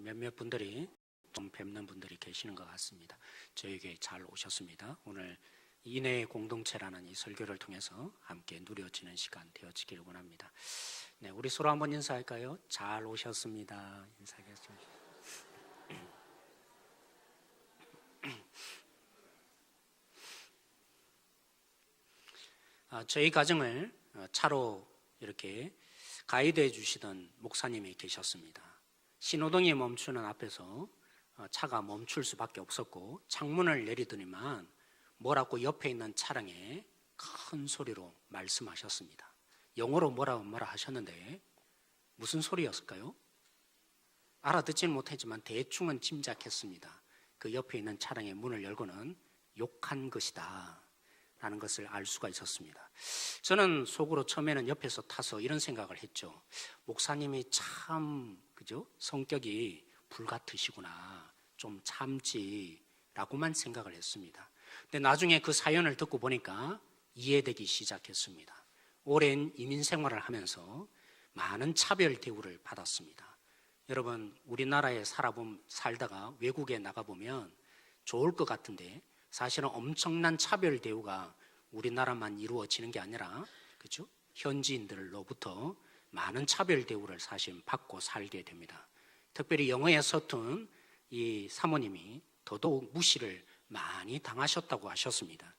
몇몇 분들이 좀 뵙는 분들이 계시는 것 같습니다. 저에게 잘 오셨습니다. 오늘 인해의 공동체라는 이 설교를 통해서 함께 누려지는 시간 되어지기를 원합니다. 네, 우리 서로 한번 인사할까요? 잘 오셨습니다. 인사하겠습니다. 저희 가정을 차로 이렇게 가이드해 주시던 목사님이 계셨습니다. 신호등이 멈추는 앞에서 차가 멈출 수밖에 없었고 창문을 내리더니만 뭐라고 옆에 있는 차량에 큰 소리로 말씀하셨습니다. 영어로 뭐라 하셨는데 무슨 소리였을까요? 알아듣지는 못했지만 대충은 짐작했습니다. 그 옆에 있는 차량의 문을 열고는 욕한 것이다 라는 것을 알 수가 있었습니다. 저는 속으로 처음에는 옆에서 타서 이런 생각을 했죠. 목사님이 참 성격이 불같으시구나, 좀 참지라고만 생각을 했습니다. 근데 나중에 그 사연을 듣고 보니까 이해되기 시작했습니다. 오랜 이민 생활을 하면서 많은 차별 대우를 받았습니다. 여러분, 우리나라에 살다가 외국에 나가보면 좋을 것 같은데 사실은 엄청난 차별 대우가 우리나라만 이루어지는 게 아니라, 그렇죠? 현지인들로부터 많은 차별 대우를 사실 받고 살게 됩니다. 특별히 영어에 서툰 이 사모님이 더더욱 무시를 많이 당하셨다고 하셨습니다.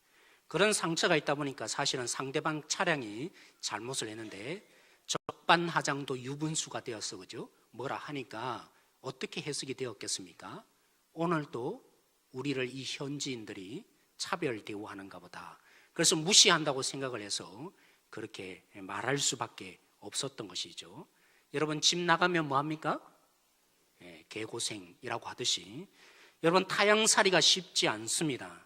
그런 상처가 있다 보니까 사실은 상대방 차량이 잘못을 했는데 적반하장도 유분수가 되었어, 그죠? 뭐라 하니까 어떻게 해석이 되었겠습니까? 오늘도 우리를 이 현지인들이 차별 대우하는가 보다. 그래서 무시한다고 생각을 해서 그렇게 말할 수밖에 없었던 것이죠. 여러분, 집 나가면 뭐합니까? 개고생이라고 하듯이 여러분, 타향살이가 쉽지 않습니다.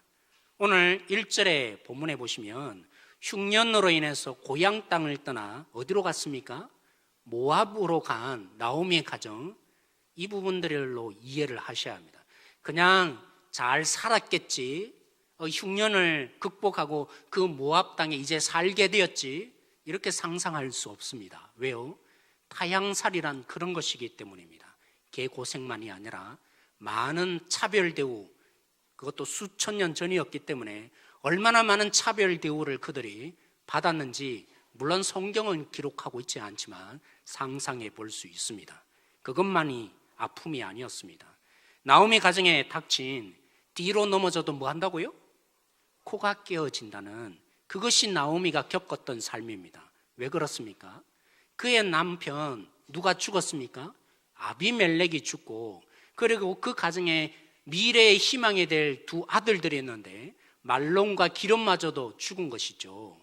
오늘 1절에 본문에 보시면 흉년으로 인해서 고향 땅을 떠나 어디로 갔습니까? 모압으로 간 나오미의 가정, 이 부분들로 이해를 하셔야 합니다. 그냥 잘 살았겠지, 흉년을 극복하고 그 모압 땅에 이제 살게 되었지, 이렇게 상상할 수 없습니다. 왜요? 타향살이란 그런 것이기 때문입니다. 개고생만이 아니라 많은 차별 대우, 그것도 수천 년 전이었기 때문에 얼마나 많은 차별 대우를 그들이 받았는지 물론 성경은 기록하고 있지 않지만 상상해 볼 수 있습니다. 그것만이 아픔이 아니었습니다. 나오미 가정에 닥친 뒤로 넘어져도 뭐 한다고요? 코가 깨어진다는, 그것이 나오미가 겪었던 삶입니다. 왜 그렇습니까? 그의 남편 누가 죽었습니까? 아비멜렉이 죽고, 그리고 그 가정에 미래의 희망이 될 두 아들들이 있는데 말론과 기름마저도 죽은 것이죠.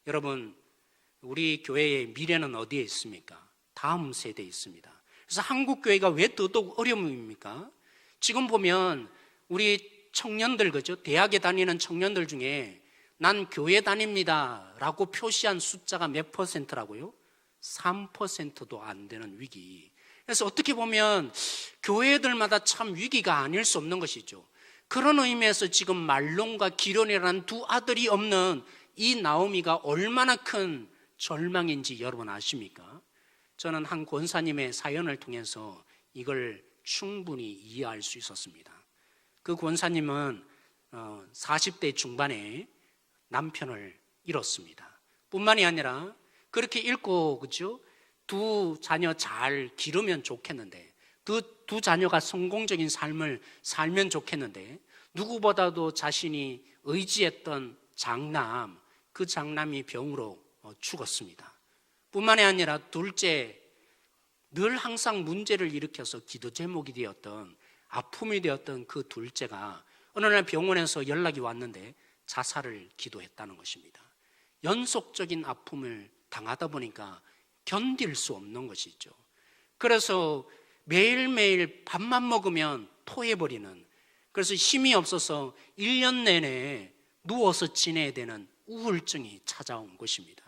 여러분, 우리 교회의 미래는 어디에 있습니까? 다음 세대에 있습니다. 그래서 한국 교회가 왜 더더욱 어려움입니까? 지금 보면 우리 청년들, 그죠? 대학에 다니는 청년들 중에 난 교회 다닙니다 라고 표시한 숫자가 몇 퍼센트라고요? 3%도 안 되는 위기. 그래서 어떻게 보면 교회들마다 참 위기가 아닐 수 없는 것이죠. 그런 의미에서 지금 말론과 기련이라는 두 아들이 없는 이 나오미가 얼마나 큰 절망인지 여러분 아십니까? 저는 한 권사님의 사연을 통해서 이걸 충분히 이해할 수 있었습니다. 그 권사님은 40대 중반에 남편을 잃었습니다. 뿐만이 아니라 그렇게 잃고, 그죠? 두 자녀 잘 기르면 좋겠는데, 두 자녀가 성공적인 삶을 살면 좋겠는데, 누구보다도 자신이 의지했던 장남, 그 장남이 병으로 죽었습니다. 뿐만이 아니라 둘째, 늘 항상 문제를 일으켜서 기도 제목이 되었던, 아픔이 되었던 그 둘째가 어느 날 병원에서 연락이 왔는데 자살을 기도했다는 것입니다. 연속적인 아픔을 당하다 보니까 견딜 수 없는 것이죠. 그래서 매일매일 밥만 먹으면 토해버리는, 그래서 힘이 없어서 1년 내내 누워서 지내야 되는 우울증이 찾아온 것입니다.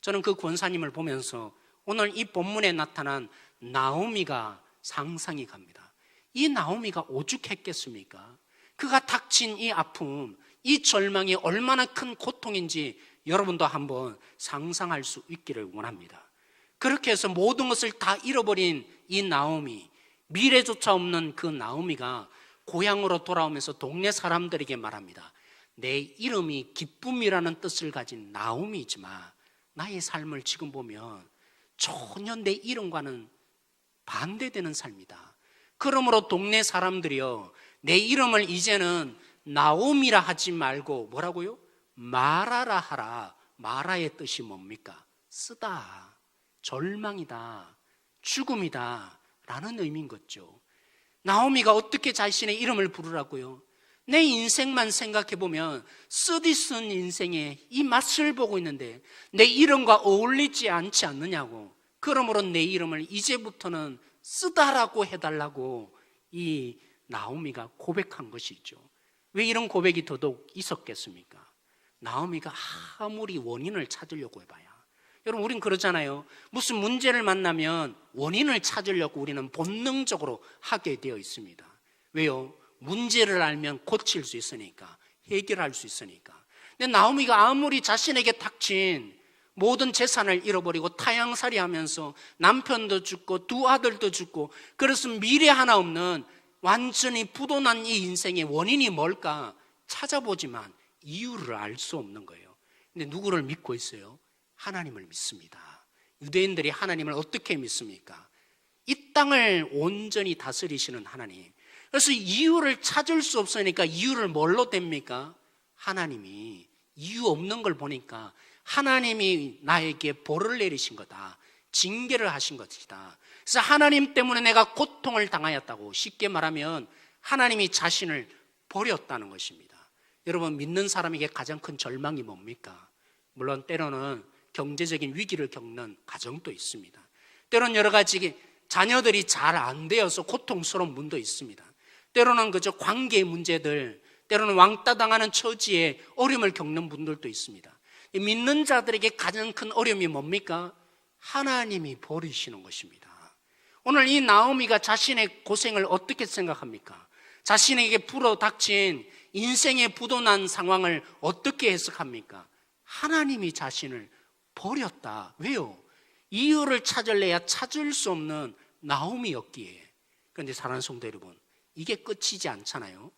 저는 그 권사님을 보면서 오늘 이 본문에 나타난 나오미가 상상이 갑니다. 이 나오미가 오죽했겠습니까? 그가 닥친 이 아픔, 이 절망이 얼마나 큰 고통인지 여러분도 한번 상상할 수 있기를 원합니다. 그렇게 해서 모든 것을 다 잃어버린 이 나오미, 미래조차 없는 그 나오미가 고향으로 돌아오면서 동네 사람들에게 말합니다. 내 이름이 기쁨이라는 뜻을 가진 나오미이지만 나의 삶을 지금 보면 전혀 내 이름과는 반대되는 삶이다. 그러므로 동네 사람들이요, 내 이름을 이제는 나오미라 하지 말고 뭐라고요? 마라라 하라. 마라의 뜻이 뭡니까? 쓰다, 절망이다, 죽음이다 라는 의미인 거죠. 나오미가 어떻게 자신의 이름을 부르라고요? 내 인생만 생각해보면 쓰디쓴 인생의 이 맛을 보고 있는데 내 이름과 어울리지 않지 않느냐고. 그러므로 내 이름을 이제부터는 쓰다라고 해달라고 이 나오미가 고백한 것이죠. 왜 이런 고백이 더더욱 있었겠습니까? 나오미가 아무리 원인을 찾으려고 해봐야, 여러분 우린 그러잖아요. 무슨 문제를 만나면 원인을 찾으려고 우리는 본능적으로 하게 되어 있습니다. 왜요? 문제를 알면 고칠 수 있으니까, 해결할 수 있으니까. 근데 나오미가 아무리 자신에게 닥친 모든 재산을 잃어버리고 타향살이 하면서 남편도 죽고 두 아들도 죽고, 그래서 미래 하나 없는 완전히 부도난 이 인생의 원인이 뭘까 찾아보지만 이유를 알 수 없는 거예요. 근데 누구를 믿고 있어요? 하나님을 믿습니다. 유대인들이 하나님을 어떻게 믿습니까? 이 땅을 온전히 다스리시는 하나님. 그래서 이유를 찾을 수 없으니까 이유를 뭘로 댑니까? 하나님이 이유 없는 걸 보니까 하나님이 나에게 벌을 내리신 거다, 징계를 하신 것이다. 그래서 하나님 때문에 내가 고통을 당하였다고, 쉽게 말하면 하나님이 자신을 버렸다는 것입니다. 여러분, 믿는 사람에게 가장 큰 절망이 뭡니까? 물론 때로는 경제적인 위기를 겪는 가정도 있습니다. 때로는 여러 가지 자녀들이 잘 안 되어서 고통스러운 분도 있습니다. 때로는 그저 관계의 문제들, 때로는 왕따 당하는 처지에 어려움을 겪는 분들도 있습니다. 믿는 자들에게 가장 큰 어려움이 뭡니까? 하나님이 버리시는 것입니다. 오늘 이 나오미가 자신의 고생을 어떻게 생각합니까? 자신에게 불어닥친 인생의 부도난 상황을 어떻게 해석합니까? 하나님이 자신을 버렸다. 왜요? 이유를 찾을래야 찾을 수 없는 나오미였기에. 그런데 사랑하는 성도 여러분, 이게 끝이지 않잖아요.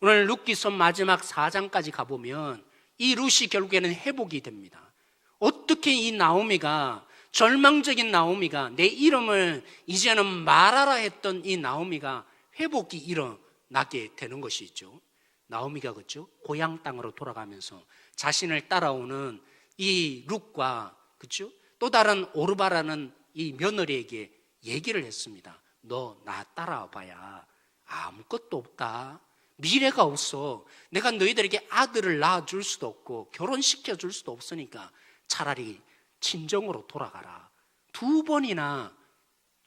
오늘 룻기서 마지막 4장까지 가보면 이 룻이 결국에는 회복이 됩니다. 어떻게 이 나오미가, 절망적인 나오미가, 내 이름을 이제는 말하라 했던 이 나오미가 회복이 일어나게 되는 것이죠. 나오미가 그렇죠? 고향 땅으로 돌아가면서 자신을 따라오는 이 룻과 그렇죠? 또 다른 오르바라는 이 며느리에게 얘기를 했습니다. 너 나 따라와 봐야 아무것도 없다. 미래가 없어. 내가 너희들에게 아들을 낳아줄 수도 없고 결혼시켜줄 수도 없으니까 차라리 친정으로 돌아가라. 2번이나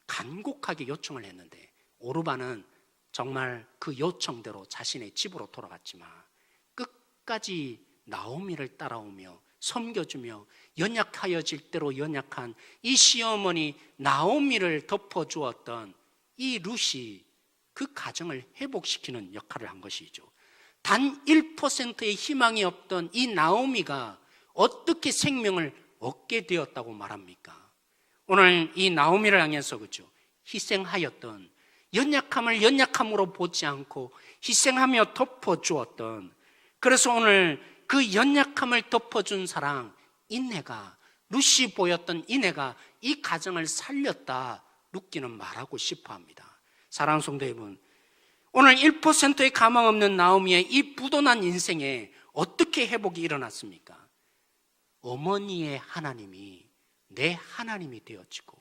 간곡하게 요청을 했는데 오르바는 정말 그 요청대로 자신의 집으로 돌아갔지만 끝까지 나오미를 따라오며 섬겨주며 연약하여질 대로 연약한 이 시어머니 나오미를 덮어주었던 이 룻이 그 가정을 회복시키는 역할을 한 것이죠. 단 1%의 희망이 없던 이 나오미가 어떻게 생명을 얻게 되었다고 말합니까? 오늘 이 나오미를 향해서 그죠? 희생하였던, 연약함을 연약함으로 보지 않고 희생하며 덮어주었던, 그래서 오늘 그 연약함을 덮어준 사랑, 인내가, 룻이 보였던 인내가 이 가정을 살렸다, 룻기는 말하고 싶어 합니다. 사랑하는 성도 여러분, 오늘 1%의 가망 없는 나오미의 이 부도난 인생에 어떻게 회복이 일어났습니까? 어머니의 하나님이 내 하나님이 되어지고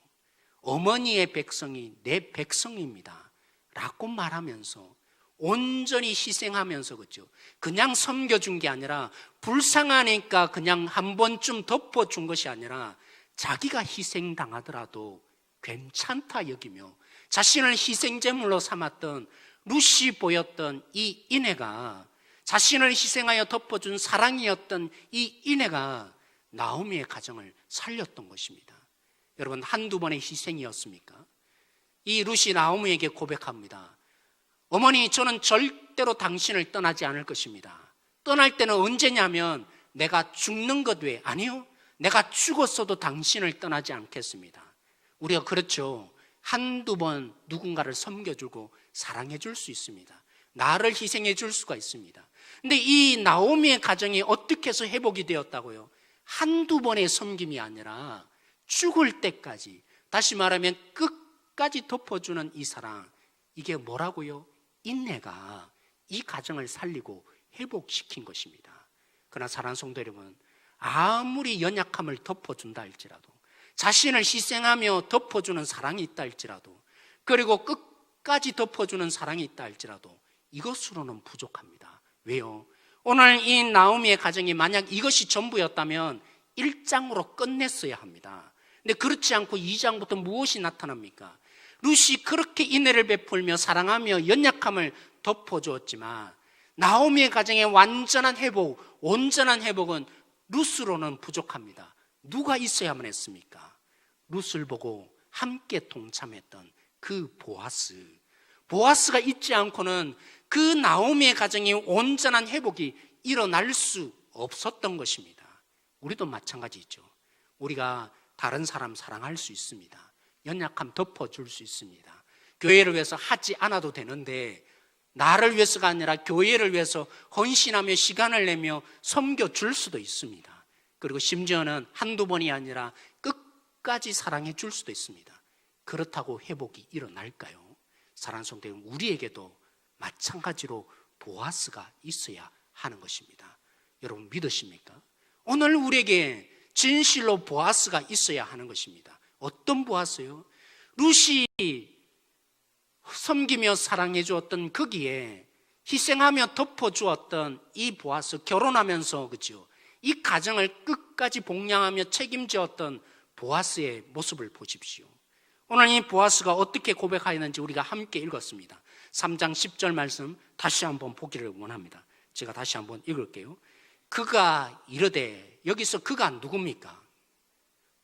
어머니의 백성이 내 백성입니다 라고 말하면서 온전히 희생하면서 그죠? 그냥 섬겨준 게 아니라 불쌍하니까 그냥 한 번쯤 덮어준 것이 아니라 자기가 희생당하더라도 괜찮다 여기며 자신을 희생제물로 삼았던 룻이 보였던 이 인애가, 자신을 희생하여 덮어준 사랑이었던 이 인애가 나오미의 가정을 살렸던 것입니다. 여러분, 한두 번의 희생이었습니까? 이 룻이 나오미에게 고백합니다. 어머니, 저는 절대로 당신을 떠나지 않을 것입니다. 떠날 때는 언제냐면 내가 죽는 것 외에, 아니요, 내가 죽었어도 당신을 떠나지 않겠습니다. 우리가 그렇죠. 한두 번 누군가를 섬겨주고 사랑해줄 수 있습니다. 나를 희생해줄 수가 있습니다. 근데 이 나오미의 가정이 어떻게 해서 회복이 되었다고요? 한두 번의 섬김이 아니라 죽을 때까지, 다시 말하면 끝까지 덮어주는 이 사랑, 이게 뭐라고요? 인내가 이 가정을 살리고 회복시킨 것입니다. 그러나 사랑하는 성도 여러분, 아무리 연약함을 덮어준다 할지라도, 자신을 희생하며 덮어주는 사랑이 있다 할지라도, 그리고 끝까지 덮어주는 사랑이 있다 할지라도 이것으로는 부족합니다. 왜요? 오늘 이 나오미의 가정이 만약 이것이 전부였다면 1장으로 끝냈어야 합니다. 근데 그렇지 않고 2장부터 무엇이 나타납니까? 룻이 그렇게 인애를 베풀며 사랑하며 연약함을 덮어주었지만 나오미의 가정의 완전한 회복, 온전한 회복은 룻으로는 부족합니다. 누가 있어야만 했습니까? 룻을 보고 함께 동참했던 그 보아스가 있지 않고는 그 나오미의 가정이 온전한 회복이 일어날 수 없었던 것입니다. 우리도 마찬가지죠. 우리가 다른 사람 사랑할 수 있습니다. 연약함 덮어줄 수 있습니다. 교회를 위해서 하지 않아도 되는데 나를 위해서가 아니라 교회를 위해서 헌신하며 시간을 내며 섬겨줄 수도 있습니다. 그리고 심지어는 한두 번이 아니라 끝까지 사랑해 줄 수도 있습니다. 그렇다고 회복이 일어날까요? 사랑하는 성도 여러분, 우리에게도 마찬가지로 보아스가 있어야 하는 것입니다. 여러분 믿으십니까? 오늘 우리에게 진실로 보아스가 있어야 하는 것입니다. 어떤 보아스요? 룻이 섬기며 사랑해 주었던 거기에 희생하며 덮어주었던 이 보아스, 결혼하면서 그죠? 이 가정을 끝까지 복양하며 책임지었던 보아스의 모습을 보십시오. 오늘 이 보아스가 어떻게 고백하였는지 우리가 함께 읽었습니다. 3장 10절 말씀 다시 한번 보기를 원합니다. 제가 다시 한번 읽을게요. 그가 이르되, 여기서 그가 누굽니까?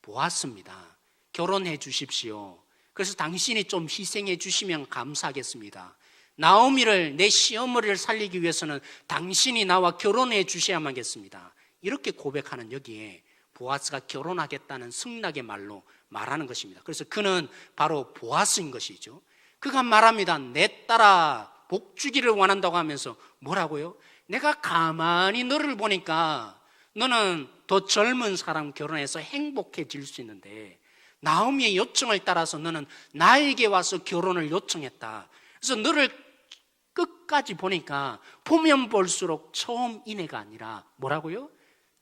보아스입니다. 결혼해 주십시오. 그래서 당신이 좀 희생해 주시면 감사하겠습니다. 나오미를, 내 시어머니를 살리기 위해서는 당신이 나와 결혼해 주셔야만겠습니다. 이렇게 고백하는 여기에 보아스가 결혼하겠다는 승낙의 말로 말하는 것입니다. 그래서 그는 바로 보아스인 것이죠. 그가 말합니다. 내 딸아 복 주기를 원한다고 하면서 뭐라고요? 내가 가만히 너를 보니까 너는 더 젊은 사람 결혼해서 행복해질 수 있는데 나오미의 요청을 따라서 너는 나에게 와서 결혼을 요청했다. 그래서 너를 끝까지 보니까 보면 볼수록 처음 인애가 아니라 뭐라고요?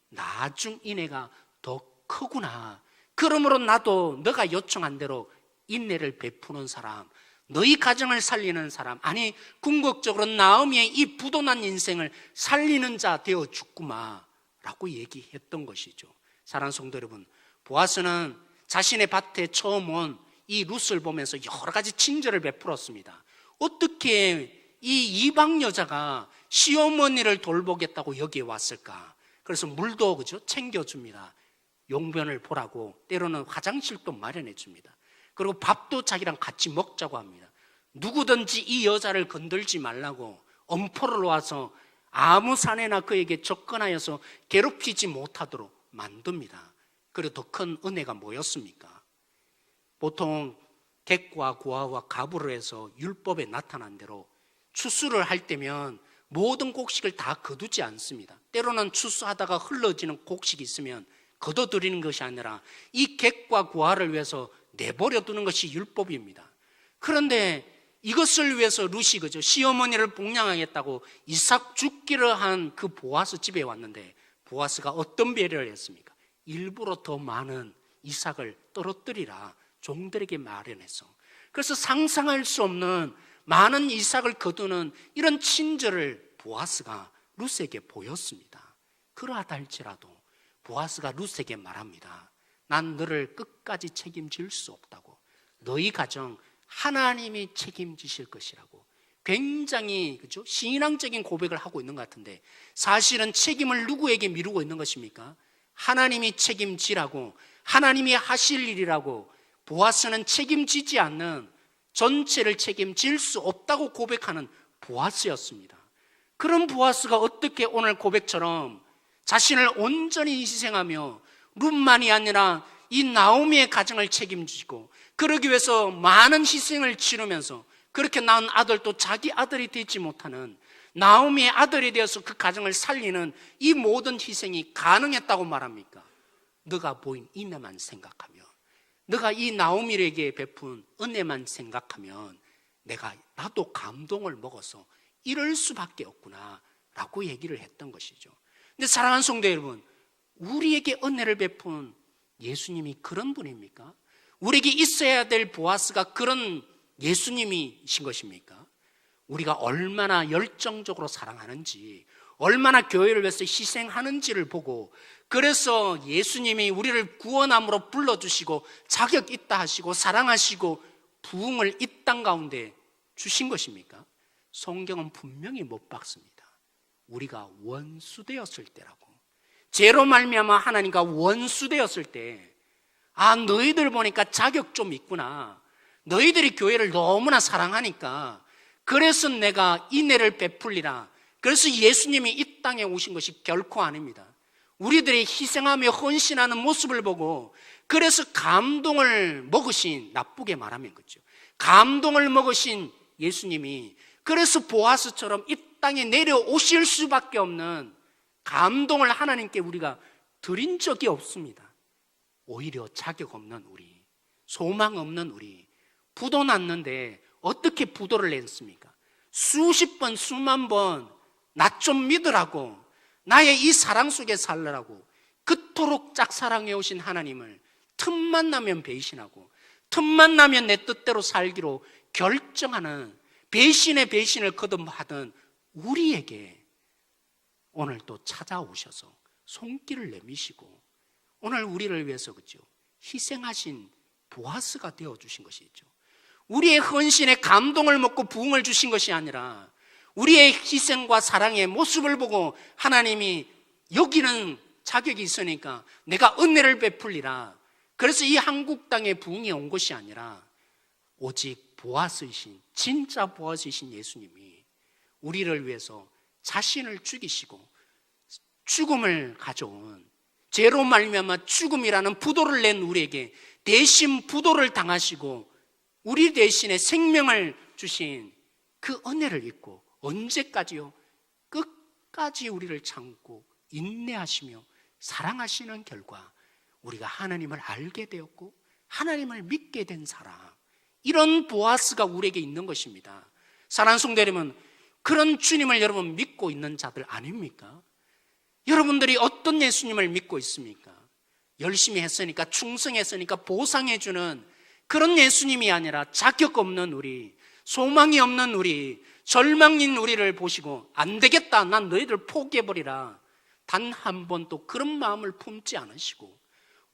나중 인애가 더 크구나. 그러므로 나도 너가 요청한 대로 인애를 베푸는 사람, 너희 가정을 살리는 사람, 아니 궁극적으로 나오미의 이 부도난 인생을 살리는 자 되어 죽구마 라고 얘기했던 것이죠. 사랑하는 성도 여러분, 보아스는 자신의 밭에 처음 온 이 룻을 보면서 여러 가지 친절을 베풀었습니다. 어떻게 이 이방 여자가 시어머니를 돌보겠다고 여기에 왔을까? 그래서 물도 그죠? 챙겨줍니다. 용변을 보라고, 때로는 화장실도 마련해 줍니다. 그리고 밥도 자기랑 같이 먹자고 합니다. 누구든지 이 여자를 건들지 말라고 엄포를 와서 아무 사내나 그에게 접근하여서 괴롭히지 못하도록 만듭니다. 그리고 더 큰 은혜가 뭐였습니까? 보통 객과 고아와 가부를 해서 율법에 나타난 대로 추수를 할 때면 모든 곡식을 다 거두지 않습니다. 때로는 추수하다가 흘러지는 곡식이 있으면 거둬들이는 것이 아니라 이 객과 고아를 위해서 내버려 두는 것이 율법입니다. 그런데 이것을 위해서 룻이 그죠? 시어머니를 복양하겠다고 이삭 죽기를 한 그 보아스 집에 왔는데 보아스가 어떤 배려를 했습니까? 일부러 더 많은 이삭을 떨어뜨리라 종들에게 마련해서, 그래서 상상할 수 없는 많은 이삭을 거두는 이런 친절을 보아스가 룻에게 보였습니다. 그러하다 할지라도 보아스가 룻에게 말합니다. 난 너를 끝까지 책임질 수 없다고. 너희 가정 하나님이 책임지실 것이라고. 굉장히 그죠? 신앙적인 고백을 하고 있는 것 같은데 사실은 책임을 누구에게 미루고 있는 것입니까? 하나님이 책임지라고, 하나님이 하실 일이라고. 보아스는 책임지지 않는, 전체를 책임질 수 없다고 고백하는 보아스였습니다. 그런 보아스가 어떻게 오늘 고백처럼 자신을 온전히 희생하며 룻만이 아니라 이 나오미의 가정을 책임지고 그러기 위해서 많은 희생을 치르면서 그렇게 낳은 아들도 자기 아들이 되지 못하는 나오미의 아들이 되어서 그 가정을 살리는 이 모든 희생이 가능했다고 말합니까? 너가 보인 인내만 생각하면, 너가 이 나오미에게 베푼 은혜만 생각하면 나도 감동을 먹어서 이럴 수밖에 없구나 라고 얘기를 했던 것이죠. 근데 사랑하는 성도 여러분, 우리에게 은혜를 베푼 예수님이 그런 분입니까? 우리에게 있어야 될 보아스가 그런 예수님이신 것입니까? 우리가 얼마나 열정적으로 사랑하는지, 얼마나 교회를 위해서 희생하는지를 보고, 그래서 예수님이 우리를 구원함으로 불러주시고 자격 있다 하시고 사랑하시고 부흥을 이 땅 가운데 주신 것입니까? 성경은 분명히 못 박습니다. 우리가 원수되었을 때라고. 죄로 말미암아 하나님과 원수되었을 때, 너희들 보니까 자격 좀 있구나, 너희들이 교회를 너무나 사랑하니까 그래서 내가 인애를 베풀리라. 그래서 예수님이 이 땅에 오신 것이 결코 아닙니다. 우리들이 희생하며 헌신하는 모습을 보고 그래서 감동을 먹으신, 나쁘게 말하면 그렇죠, 감동을 먹으신 예수님이 그래서 보아스처럼 이 땅에 내려오실 수밖에 없는 감동을 하나님께 우리가 드린 적이 없습니다. 오히려 자격 없는 우리, 소망 없는 우리, 부도 났는데 어떻게 부도를 냈습니까? 수십 번, 수만 번 나 좀 믿으라고, 나의 이 사랑 속에 살라라고 그토록 짝사랑해 오신 하나님을 틈만 나면 배신하고 틈만 나면 내 뜻대로 살기로 결정하는 배신의 배신을 거듭하던 우리에게 오늘 또 찾아오셔서 손길을 내미시고 오늘 우리를 위해서 그죠, 희생하신 보아스가 되어주신 것이죠. 우리의 헌신에 감동을 먹고 부흥을 주신 것이 아니라 우리의 희생과 사랑의 모습을 보고 하나님이 여기는 자격이 있으니까 내가 은혜를 베풀리라. 그래서 이 한국 땅에 부흥이 온 것이 아니라 오직 보아스이신, 진짜 보아스이신 예수님이 우리를 위해서 자신을 죽이시고 죽음을 가져온, 죄로 말미암아 죽음이라는 부도를 낸 우리에게 대신 부도를 당하시고 우리 대신에 생명을 주신 그 은혜를 잊고 언제까지요? 끝까지 우리를 참고 인내하시며 사랑하시는 결과 우리가 하나님을 알게 되었고 하나님을 믿게 된 사람, 이런 보아스가 우리에게 있는 것입니다. 사랑하는 성도 여러분, 그런 주님을 여러분 믿고 있는 자들 아닙니까? 여러분들이 어떤 예수님을 믿고 있습니까? 열심히 했으니까, 충성했으니까 보상해주는 그런 예수님이 아니라 자격 없는 우리, 소망이 없는 우리, 절망인 우리를 보시고 안 되겠다, 난 너희들 포기해버리라, 단 한 번도 그런 마음을 품지 않으시고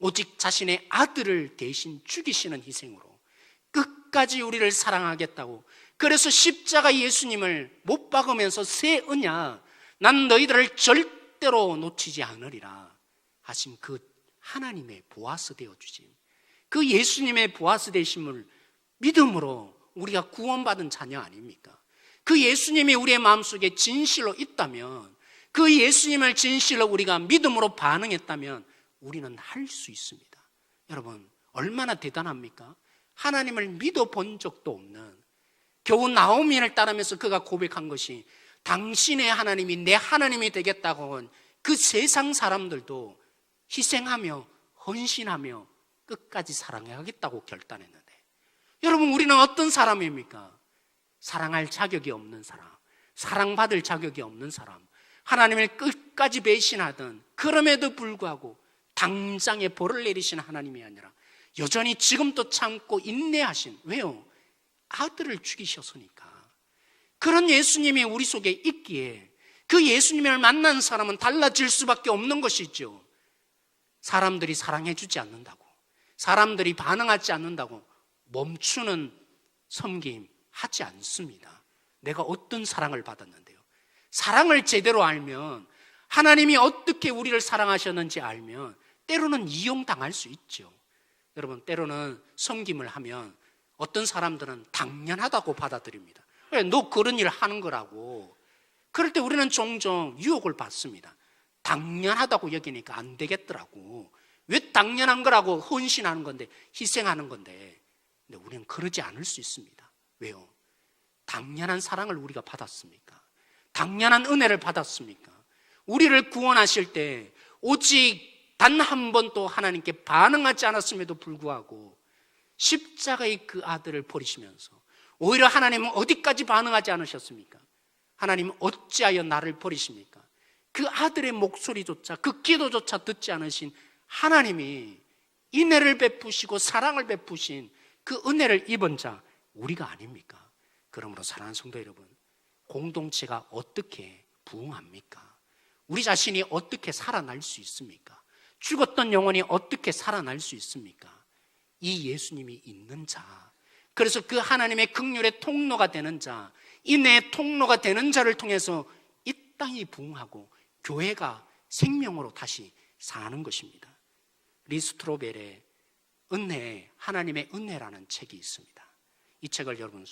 오직 자신의 아들을 대신 죽이시는 희생으로 끝까지 우리를 사랑하겠다고, 그래서 십자가 예수님을 못 박으면서 새 언약, 난 너희들을 절대로 놓치지 않으리라 하신 그 하나님의 보아스 되어주신 그 예수님의 보아스 되심을 믿음으로 우리가 구원받은 자녀 아닙니까? 그 예수님이 우리의 마음속에 진실로 있다면, 그 예수님을 진실로 우리가 믿음으로 반응했다면 우리는 할 수 있습니다. 여러분, 얼마나 대단합니까? 하나님을 믿어본 적도 없는, 겨우 나오미를 따르면서 그가 고백한 것이 당신의 하나님이 내 하나님이 되겠다고 한 그 세상 사람들도 희생하며 헌신하며 끝까지 사랑하겠다고 결단했는데, 여러분, 우리는 어떤 사람입니까? 사랑할 자격이 없는 사람, 사랑받을 자격이 없는 사람, 하나님을 끝까지 배신하던, 그럼에도 불구하고 당장에 벌을 내리신 하나님이 아니라 여전히 지금도 참고 인내하신, 왜요? 아들을 죽이셨으니까. 그런 예수님이 우리 속에 있기에 그 예수님을 만난 사람은 달라질 수밖에 없는 것이죠. 사람들이 사랑해 주지 않는다고, 사람들이 반응하지 않는다고 멈추는 섬김 하지 않습니다. 내가 어떤 사랑을 받았는데요? 사랑을 제대로 알면, 하나님이 어떻게 우리를 사랑하셨는지 알면 때로는 이용당할 수 있죠. 여러분, 때로는 섬김을 하면 어떤 사람들은 당연하다고 받아들입니다. 왜? 너 그런 일 하는 거라고. 그럴 때 우리는 종종 유혹을 받습니다. 당연하다고 여기니까 안 되겠더라고. 왜 당연한 거라고 헌신하는 건데, 희생하는 건데. 근데 우리는 그러지 않을 수 있습니다. 왜요? 당연한 사랑을 우리가 받았습니까? 당연한 은혜를 받았습니까? 우리를 구원하실 때 오직 단 한 번도 하나님께 반응하지 않았음에도 불구하고 십자가의 그 아들을 버리시면서 오히려 하나님은 어디까지 반응하지 않으셨습니까? 하나님은 어찌하여 나를 버리십니까? 그 아들의 목소리조차, 그 기도조차 듣지 않으신 하나님이 인애를 베푸시고 사랑을 베푸신 그 은혜를 입은 자 우리가 아닙니까? 그러므로 사랑하는 성도 여러분, 공동체가 어떻게 부흥합니까? 우리 자신이 어떻게 살아날 수 있습니까? 죽었던 영혼이 어떻게 살아날 수 있습니까? 이 예수님이 있는 자, 그래서 그 하나님의 긍휼의 통로가 되는 자, 인애의 통로가 되는 자를 통해서 이 땅이 부흥하고 교회가 생명으로 다시 사는 것입니다. 리스트로벨의 은혜, 하나님의 은혜라는 책이 있습니다. 이 책을 여러분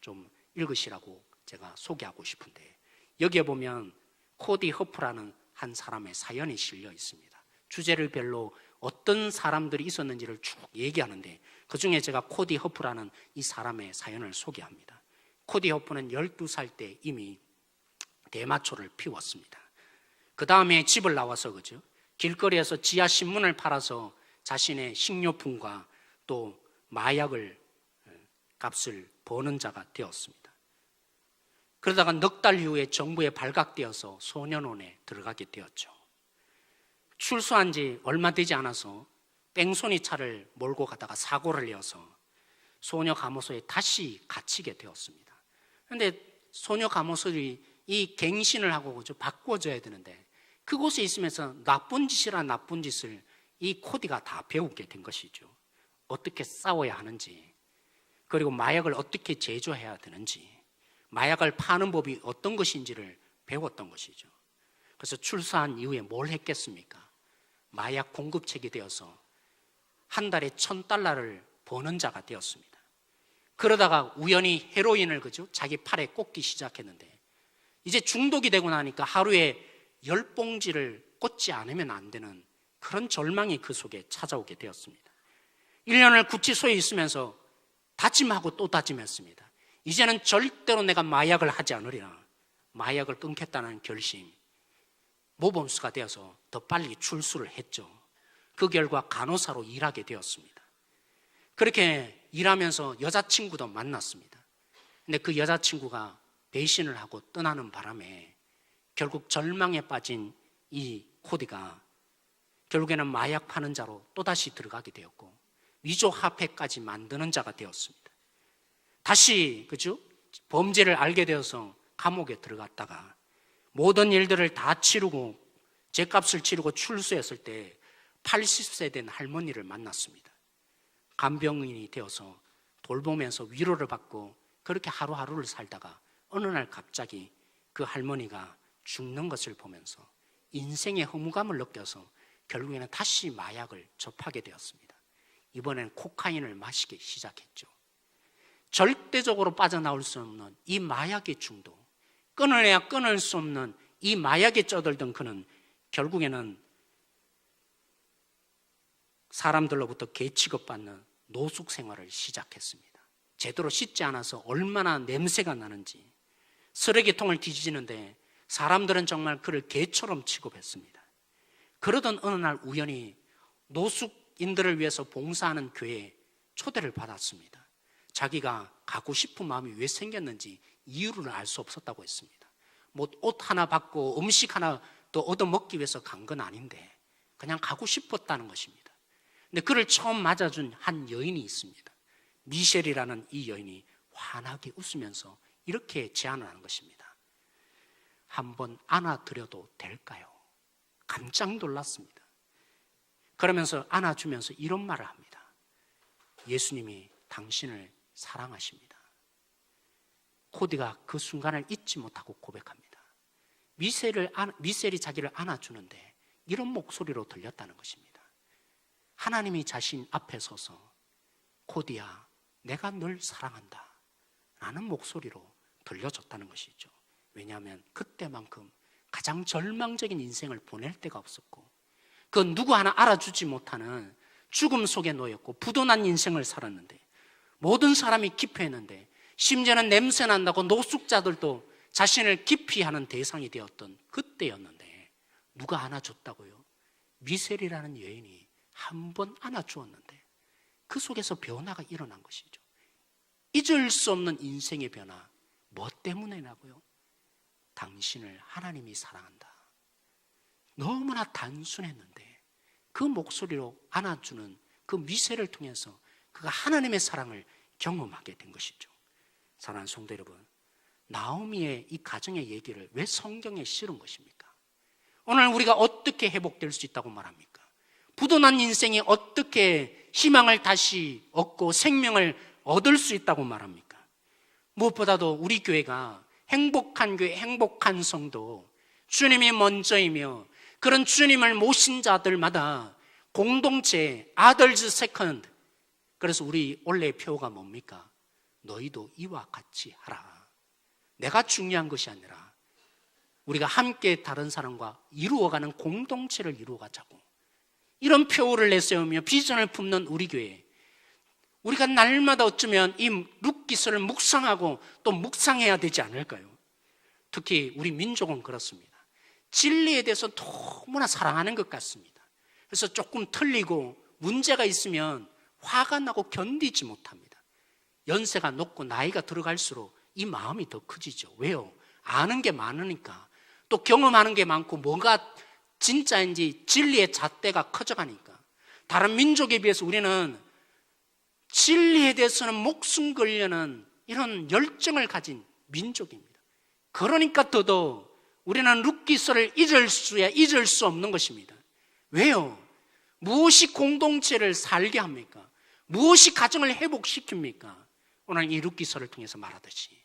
좀 읽으시라고 제가 소개하고 싶은데, 여기에 보면 코디 허프라는 한 사람의 사연이 실려 있습니다. 주제를 별로 어떤 사람들이 있었는지를 쭉 얘기하는데, 그 중에 제가 코디 허프라는 이 사람의 사연을 소개합니다. 코디 허프는 12살 때 이미 대마초를 피웠습니다. 그 다음에 집을 나와서 그죠? 길거리에서 지하 신문을 팔아서 자신의 식료품과 또 마약을 값을 버는 자가 되었습니다. 그러다가 넉 달 후에 정부에 발각되어서 소년원에 들어가게 되었죠. 출소한 지 얼마 되지 않아서 뺑소니 차를 몰고 가다가 사고를 내어서 소녀 감호소에 다시 갇히게 되었습니다. 그런데 소녀 감호소들이 이 갱신을 하고 그죠? 바꿔줘야 되는데 그곳에 있으면서 나쁜 짓이란 나쁜 짓을 이 코디가 다 배우게 된 것이죠. 어떻게 싸워야 하는지, 그리고 마약을 어떻게 제조해야 되는지, 마약을 파는 법이 어떤 것인지를 배웠던 것이죠. 그래서 출소한 이후에 뭘 했겠습니까? 마약 공급책이 되어서 한 달에 $1,000를 버는 자가 되었습니다. 그러다가 우연히 헤로인을 그죠? 자기 팔에 꽂기 시작했는데, 이제 중독이 되고 나니까 하루에 10봉지를 꽂지 않으면 안 되는 그런 절망이 그 속에 찾아오게 되었습니다. 1년을 구치소에 있으면서 다짐하고 또 다짐했습니다. 이제는 절대로 내가 마약을 하지 않으리라. 마약을 끊겠다는 결심, 모범수가 되어서 더 빨리 출소를 했죠. 그 결과 간호사로 일하게 되었습니다. 그렇게 일하면서 여자친구도 만났습니다. 근데 그 여자친구가 배신을 하고 떠나는 바람에 결국 절망에 빠진 이 코디가 결국에는 마약 파는 자로 또다시 들어가게 되었고 위조 화폐까지 만드는 자가 되었습니다. 다시 그죠? 범죄를 알게 되어서 감옥에 들어갔다가 모든 일들을 다 치르고 죗값을 치르고 출소했을 때 80세 된 할머니를 만났습니다. 간병인이 되어서 돌보면서 위로를 받고 그렇게 하루하루를 살다가 어느 날 갑자기 그 할머니가 죽는 것을 보면서 인생의 허무감을 느껴서 결국에는 다시 마약을 접하게 되었습니다. 이번엔 코카인을 마시기 시작했죠. 절대적으로 빠져나올 수 없는 이 마약의 중독, 끊어내야 끊을 수 없는 이 마약에 쩌들던 그는 결국에는 사람들로부터 개 취급받는 노숙 생활을 시작했습니다. 제대로 씻지 않아서 얼마나 냄새가 나는지 쓰레기통을 뒤지는데 사람들은 정말 그를 개처럼 취급했습니다. 그러던 어느 날 우연히 노숙인들을 위해서 봉사하는 교회에 초대를 받았습니다. 자기가 가고 싶은 마음이 왜 생겼는지 이유를 알 수 없었다고 했습니다. 뭐 옷 하나 받고 음식 하나 더 얻어먹기 위해서 간 건 아닌데 그냥 가고 싶었다는 것입니다. 근데 그를 처음 맞아준 한 여인이 있습니다. 미셸이라는 이 여인이 환하게 웃으면서 이렇게 제안을 하는 것입니다. 한번 안아드려도 될까요? 깜짝 놀랐습니다. 그러면서 안아주면서 이런 말을 합니다. 예수님이 당신을 사랑하십니다. 코디가 그 순간을 잊지 못하고 고백합니다. 미셀이 자기를 안아주는데 이런 목소리로 들렸다는 것입니다. 하나님이 자신 앞에 서서 코디야, 내가 널 사랑한다 라는 목소리로 들려줬다는 것이죠. 왜냐하면 그때만큼 가장 절망적인 인생을 보낼 데가 없었고 그 누구 하나 알아주지 못하는 죽음 속에 놓였고 부도난 인생을 살았는데 모든 사람이 기피했는데 심지어는 냄새 난다고 노숙자들도 자신을 기피하는 대상이 되었던 그때였는데 누가 안아줬다고요? 미셀이라는 여인이 한 번 안아주었는데 그 속에서 변화가 일어난 것이죠. 잊을 수 없는 인생의 변화. 뭐 때문에라고요? 당신을 하나님이 사랑한다. 너무나 단순했는데 그 목소리로 안아주는 그 미셀을 통해서 그가 하나님의 사랑을 경험하게 된 것이죠. 사랑하는 성도 여러분, 나오미의 이 가정의 얘기를 왜 성경에 실은 것입니까? 오늘 우리가 어떻게 회복될 수 있다고 말합니까? 부도난 인생이 어떻게 희망을 다시 얻고 생명을 얻을 수 있다고 말합니까? 무엇보다도 우리 교회가 행복한 교회, 행복한 성도, 주님이 먼저이며 그런 주님을 모신 자들마다 공동체, 아들즈 세컨드. 그래서 우리 원래의 표어가 뭡니까? 너희도 이와 같이 하라. 내가 중요한 것이 아니라 우리가 함께 다른 사람과 이루어가는 공동체를 이루어가자고, 이런 표어를 내세우며 비전을 품는 우리 교회, 우리가 날마다 어쩌면 이 룻기서를 묵상하고 또 묵상해야 되지 않을까요? 특히 우리 민족은 그렇습니다. 진리에 대해서 너무나 사랑하는 것 같습니다. 그래서 조금 틀리고 문제가 있으면 화가 나고 견디지 못합니다. 연세가 높고 나이가 들어갈수록 이 마음이 더 커지죠. 왜요? 아는 게 많으니까, 또 경험하는 게 많고 뭐가 진짜인지 진리의 잣대가 커져가니까. 다른 민족에 비해서 우리는 진리에 대해서는 목숨 걸려는 이런 열정을 가진 민족입니다. 그러니까 더더욱 우리는 룻기서를 잊을 수 없는 것입니다. 왜요? 무엇이 공동체를 살게 합니까? 무엇이 가정을 회복시킵니까? 오늘 이 룻기서를 통해서 말하듯이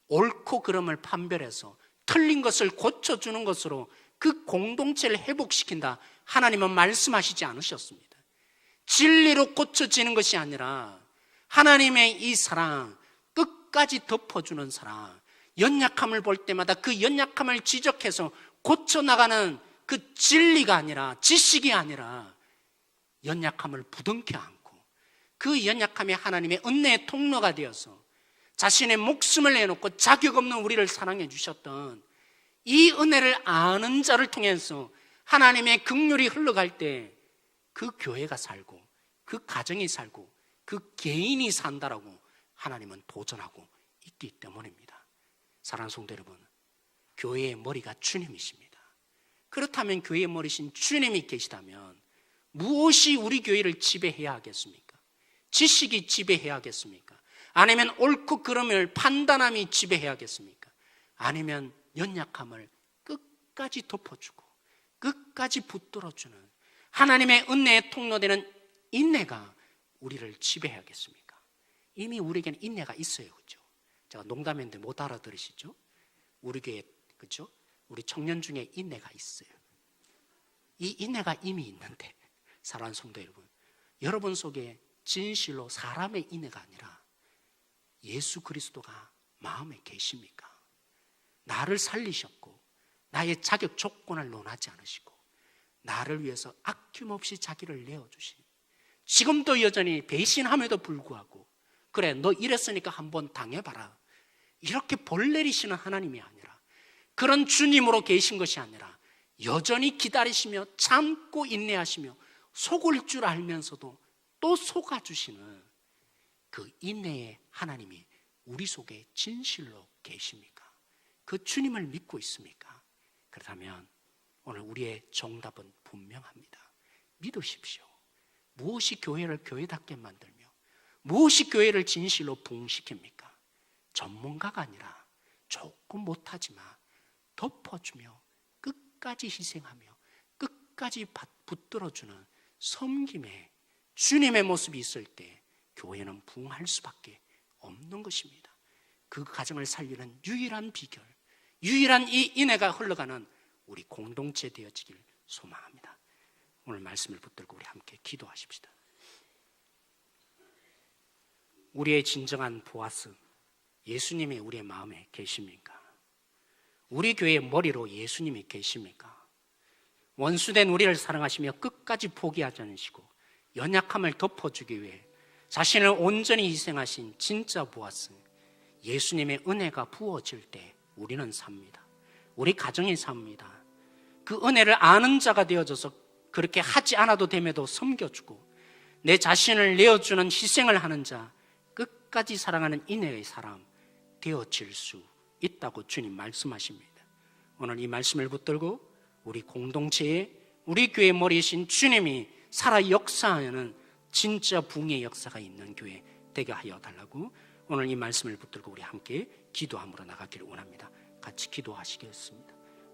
옳고 그름을 판별해서 틀린 것을 고쳐주는 것으로 그 공동체를 회복시킨다. 하나님은 말씀하시지 않으셨습니다. 진리로 고쳐지는 것이 아니라 하나님의 이 사랑, 끝까지 덮어주는 사랑, 연약함을 볼 때마다 그 연약함을 지적해서 고쳐나가는 그 진리가 아니라, 지식이 아니라 연약함을 부둥켜 안고 그 연약함이 하나님의 은혜의 통로가 되어서 자신의 목숨을 내놓고 자격 없는 우리를 사랑해 주셨던 이 은혜를 아는 자를 통해서 하나님의 긍휼이 흘러갈 때 그 교회가 살고 그 가정이 살고 그 개인이 산다라고 하나님은 도전하고 있기 때문입니다. 사랑하는 성도 여러분, 교회의 머리가 주님이십니다. 그렇다면 교회의 머리신 주님이 계시다면 무엇이 우리 교회를 지배해야 하겠습니까? 지식이 지배해야 하겠습니까? 아니면 옳고 그름을 판단함이 지배해야 하겠습니까? 아니면 연약함을 끝까지 덮어주고 끝까지 붙들어주는 하나님의 은혜의 통로되는 인내가 우리를 지배해야겠습니까? 이미 우리에게는 인내가 있어요. 그죠? 제가 농담했는데 못 알아들으시죠? 우리 교회, 그죠? 우리 청년 중에 인내가 있어요. 이 인내가 이미 있는데, 사랑하는 성도 여러분, 여러분 속에 진실로 사람의 인내가 아니라 예수 그리스도가 마음에 계십니까? 나를 살리셨고 나의 자격 조건을 논하지 않으시고 나를 위해서 아낌없이 자기를 내어주신, 지금도 여전히 배신함에도 불구하고 그래 너 이랬으니까 한번 당해봐라 이렇게 벌 내리시는 하나님이 아니라, 그런 주님으로 계신 것이 아니라 여전히 기다리시며 참고 인내하시며 속을 줄 알면서도 또 속아주시는 그 인내의 하나님이 우리 속에 진실로 계십니까? 그 주님을 믿고 있습니까? 그렇다면 오늘 우리의 정답은 분명합니다. 믿으십시오. 무엇이 교회를 교회답게 만들며 무엇이 교회를 진실로 부흥시킵니까? 전문가가 아니라 조금 못하지만 덮어주며 끝까지 희생하며 끝까지 붙들어주는 섬김의 주님의 모습이 있을 때 교회는 부흥할 수밖에 없는 것입니다. 그 가정을 살리는 유일한 비결, 유일한 이 인애가 흘러가는 우리 공동체 되어지길 소망합니다. 오늘 말씀을 붙들고 우리 함께 기도하십시다. 우리의 진정한 보아스, 예수님이 우리의 마음에 계십니까? 우리 교회의 머리로 예수님이 계십니까? 원수된 우리를 사랑하시며 끝까지 포기하지 않으시고 연약함을 덮어주기 위해 자신을 온전히 희생하신 진짜 보아스, 예수님의 은혜가 부어질 때 우리는 삽니다. 우리 가정이 삽니다. 그 은혜를 아는 자가 되어져서 그렇게 하지 않아도 됨에도 섬겨주고 내 자신을 내어주는 희생을 하는 자, 끝까지 사랑하는 인애의 사람 되어질 수 있다고 주님 말씀하십니다. 오늘 이 말씀을 붙들고 우리 공동체에 우리 교회 머리이신 주님이 살아 역사하는 진짜 붕의 역사가 있는 교회 되게 하여 달라고 오늘 이 말씀을 붙들고 우리 함께 기도함으로 나가기를 원합니다. 같이 기도하시겠습니다.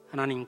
하나님